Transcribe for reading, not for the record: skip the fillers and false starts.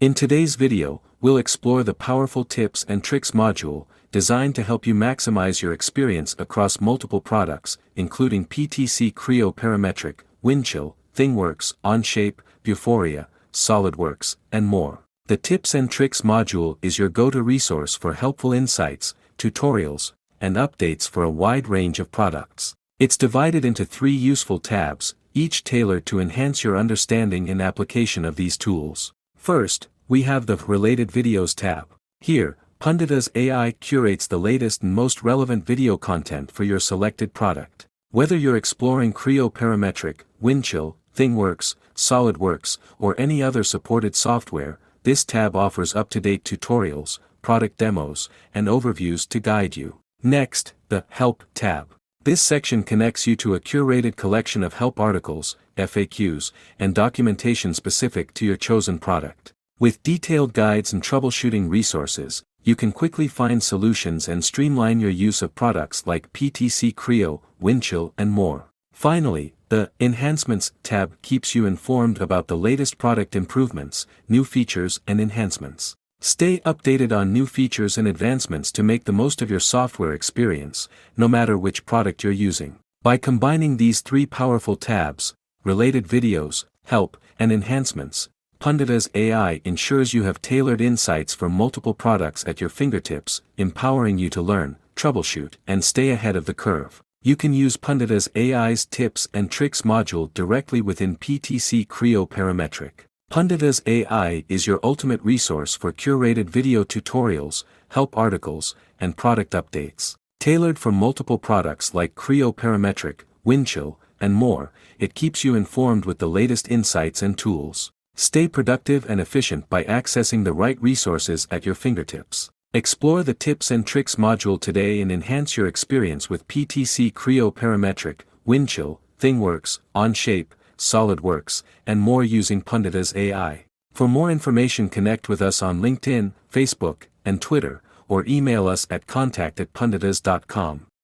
In today's video, we'll explore the powerful tips and tricks module, designed to help you maximize your experience across multiple products, including PTC Creo Parametric, Windchill, ThingWorx, Onshape, Vuforia, SolidWorks, and more. The Tips and Tricks module is your go-to resource for helpful insights, tutorials, and updates for a wide range of products. It's divided into 3 useful tabs, each tailored to enhance your understanding and application of these tools. First, we have the Related Videos tab. Here, Punditas AI curates the latest and most relevant video content for your selected product. Whether you're exploring Creo Parametric, Windchill, ThingWorx, SolidWorks, or any other supported software, this tab offers up-to-date tutorials, product demos, and overviews to guide you. Next, the Help tab. This section connects you to a curated collection of help articles, FAQs, and documentation specific to your chosen product. With detailed guides and troubleshooting resources, you can quickly find solutions and streamline your use of products like PTC Creo, Windchill, and more. Finally, the Enhancements tab keeps you informed about the latest product improvements, new features, and enhancements. Stay updated on new features and advancements to make the most of your software experience, no matter which product you're using. By combining these 3 powerful tabs, Related Videos, Help, and Enhancements, Punditas AI ensures you have tailored insights for multiple products at your fingertips, empowering you to learn, troubleshoot, and stay ahead of the curve. You can use Punditas AI's Tips and Tricks module directly within PTC Creo Parametric. Punditas AI is your ultimate resource for curated video tutorials, help articles, and product updates. Tailored for multiple products like Creo Parametric, Windchill, and more, it keeps you informed with the latest insights and tools. Stay productive and efficient by accessing the right resources at your fingertips. Explore the Tips and Tricks module today and enhance your experience with PTC Creo Parametric, Windchill, ThingWorx, Onshape, SolidWorks, and more using Punditas AI. For more information, connect with us on LinkedIn, Facebook, and Twitter, or email us at contact@punditas.com.